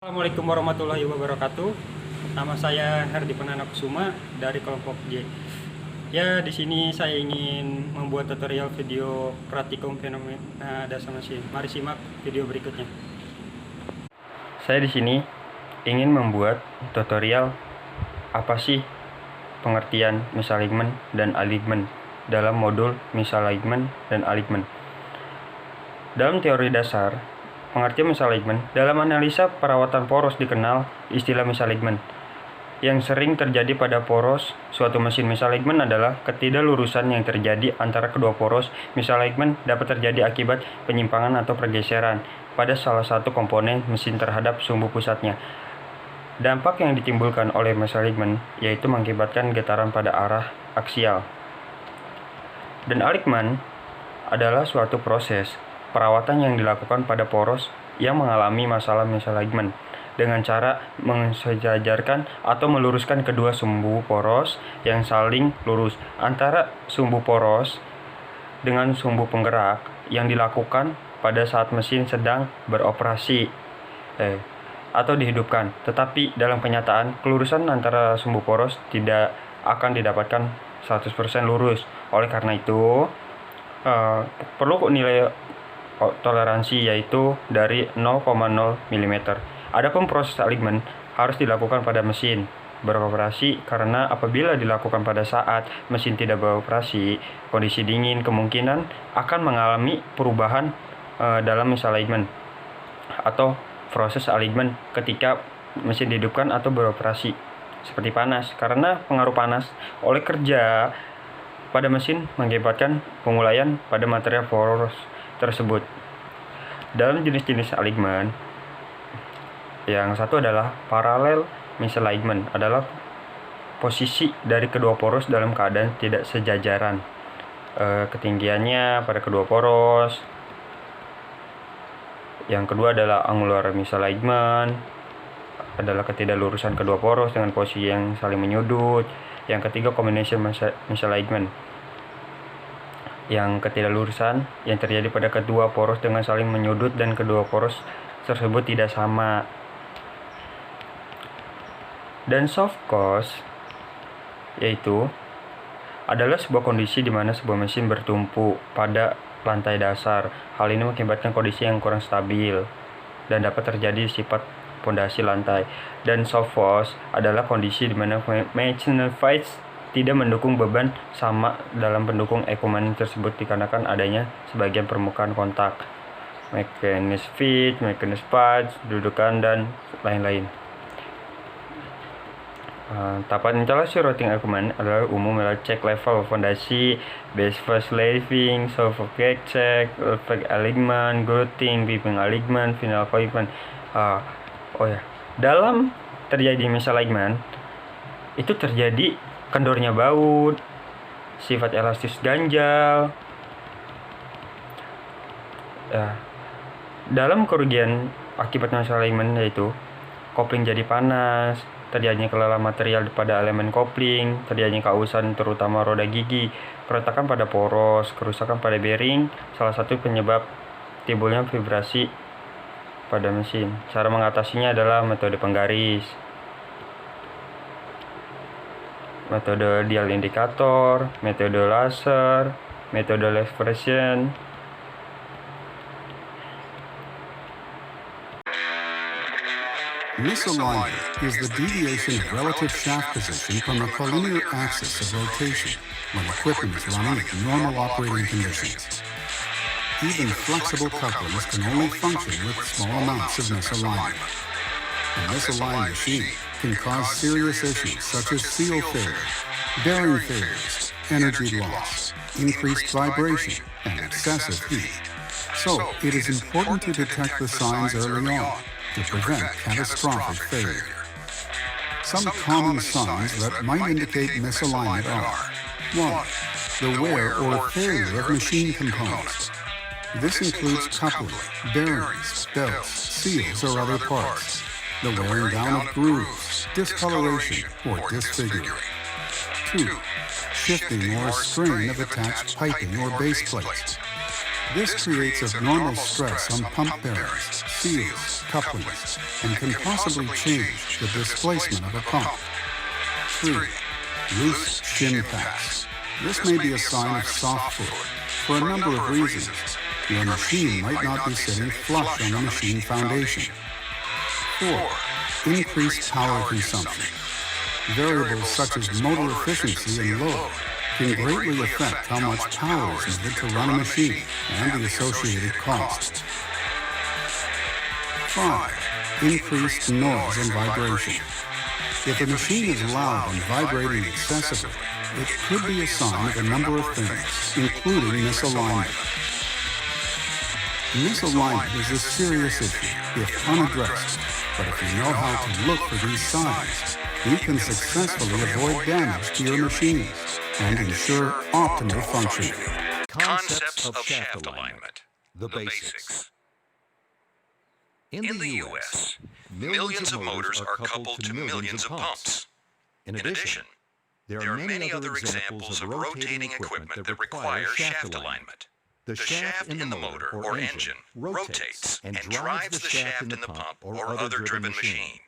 Assalamualaikum warahmatullahi wabarakatuh. Nama saya Herdi Kusuma dari kelompok J. Ya, di sini saya ingin membuat tutorial video praktikum fenomena dasar mesin. Mari simak video berikutnya. Saya di sini ingin membuat tutorial apa sih pengertian misalignment dan alignment dalam modul misalignment dan alignment. Dalam teori dasar pengertian misalignment, dalam analisa perawatan poros dikenal istilah misalignment. Yang sering terjadi pada poros suatu mesin misalignment adalah ketidaklurusan yang terjadi antara kedua poros. Misalignment dapat terjadi akibat penyimpangan atau pergeseran pada salah satu komponen mesin terhadap sumbu pusatnya. Dampak yang ditimbulkan oleh misalignment yaitu mengakibatkan getaran pada arah aksial. Dan alignment adalah suatu proses perawatan yang dilakukan pada poros yang mengalami masalah misalignment dengan cara mensejajarkan atau meluruskan kedua sumbu poros yang saling lurus antara sumbu poros dengan sumbu penggerak yang dilakukan pada saat mesin sedang beroperasi atau dihidupkan. Tetapi dalam kenyataan, kelurusan antara sumbu poros tidak akan didapatkan 100% lurus. Oleh karena itu, perlu nilai toleransi yaitu dari 0,0 mm. Adapun proses alignment harus dilakukan pada mesin beroperasi karena apabila dilakukan pada saat mesin tidak beroperasi, kondisi dingin kemungkinan akan mengalami perubahan dalam misalignment atau proses alignment ketika mesin dihidupkan atau beroperasi, seperti panas, karena pengaruh panas oleh kerja pada mesin mengakibatkan pengulayan pada material poros tersebut. Dalam jenis-jenis alignment, yang satu adalah parallel misalignment, adalah posisi dari kedua poros dalam keadaan tidak sejajaran ketinggiannya pada kedua poros. Yang kedua adalah angular misalignment, adalah ketidaklurusan kedua poros dengan posisi yang saling menyudut. Yang ketiga combination misalignment, yang ketidaklurusan yang terjadi pada kedua poros dengan saling menyudut dan kedua poros tersebut tidak sama. Dan soft cause yaitu adalah sebuah kondisi di mana sebuah mesin bertumpu pada lantai dasar. Hal ini mengakibatkan kondisi yang kurang stabil dan dapat terjadi sifat pondasi lantai. Dan soft force adalah kondisi di mana mechanical force tidak mendukung beban sama dalam pendukung ekumen tersebut dikarenakan adanya sebagian permukaan kontak, mekanis fit, mekanis patch, dudukan, dan lain-lain. Tahapan instalasi routing ekumen adalah umum adalah cek level fondasi, base first laving, soft cake check, perfect alignment, grouting, piping alignment, final alignment. Dalam terjadi misalignment itu terjadi kendornya baut, sifat elastis ganjal. Dalam kerugian akibat misalignment yaitu kopling jadi panas, terjadinya kelelahan material pada elemen kopling, terjadinya kausan terutama roda gigi, keretakan pada poros, kerusakan pada bearing, salah satu penyebab timbulnya vibrasi pada mesin. Cara mengatasinya adalah metode penggaris, metode dial indikator, metode laser, metode expression. Misalignment is the deviation of relative shaft position from the collinear axis of rotation when equipment is running at normal operating conditions. Even flexible couplings can only function with small amounts of misalignment. A misaligned machine can cause serious issues such as seal failure, bearing failures, energy loss, increased vibration, and excessive heat. So, it is important to detect the signs early on to prevent catastrophic failure. Some common signs that might indicate misalignment are: 1. The wear or failure of machine components. This includes coupling, bearings, belts, seals, or other parts. The wearing down of grooves, discoloration, or disfiguring. 2. Shifting or strain of attached piping or base plates. This creates abnormal stress on pump bearings, seals, couplings and can possibly change the displacement of a pump. 3. Loose shim packs. This may be a sign of soft fluid. For a number of reasons, your machine might not be sitting flush on the machine foundation. 4. Increased power consumption. Variables such as motor efficiency and load can greatly affect how much power is needed to run a machine and the associated cost. 5. Increased noise and vibration. If a machine is loud and vibrating excessively, it could be a sign of a number of things, including misalignment. Misalignment is a serious issue if unaddressed, but if you know how to look for these signs, you can successfully avoid damage to your machines and ensure optimal functioning. Concepts of shaft alignment. The basics. In the U.S., millions of motors are coupled to millions of pumps. In addition, there are many other examples of rotating equipment that require shaft alignment. The shaft in the motor or engine rotates and drives the shaft in the pump or other driven machine.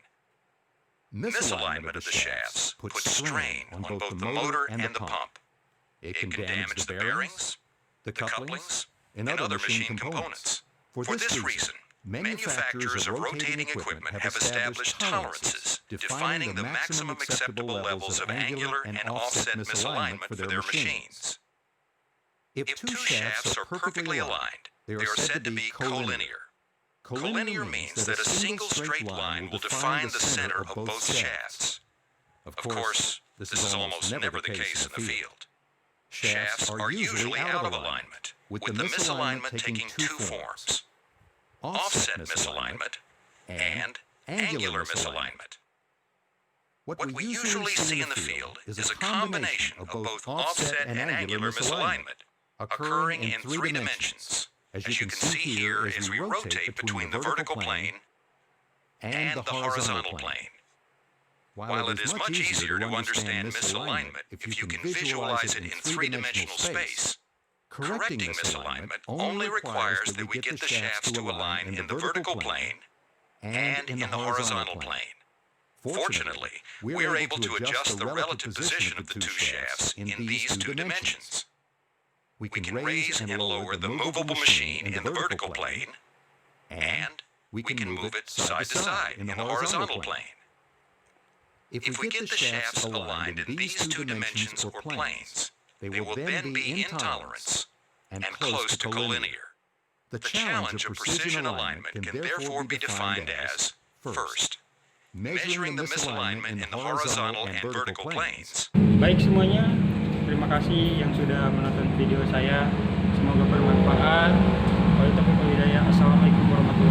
Misalignment of the shafts puts strain on both the motor and the pump. It can damage the bearings, the couplings, and other machine components. For this reason, manufacturers of rotating equipment have established tolerances defining the maximum acceptable levels of angular and offset misalignment for their machines. If two shafts are perfectly aligned, they are said to be collinear. Collinear means that a single straight line will define the center of both shafts. Of course, this is almost never the case in the field. Shafts are usually out of alignment, with the misalignment taking two forms: offset misalignment and angular misalignment. What we usually see in the field is a combination of both offset and angular misalignment, occurring in three dimensions, as you can see here as we rotate between the vertical plane and the horizontal plane. While it is much easier to understand misalignment if you can visualize it in three-dimensional space, correcting misalignment only requires that we get the shafts to align in the vertical plane and in the horizontal plane. Fortunately, we are able to adjust the relative position of the two shafts in these two dimensions. We can raise and lower the movable machine in the vertical plane, and we can move it side to side in the horizontal plane. If we get the shafts aligned in these two dimensions or planes, they will then be in tolerance and close to collinear. The challenge of precision alignment can therefore be defined as, first, measuring the misalignment in the horizontal and vertical planes. Baik semuanya, terima kasih yang sudah menonton video saya. Semoga bermanfaat. Wabillahi taufiq wal hidayah. Assalamualaikum warahmatullahi wabarakatuh.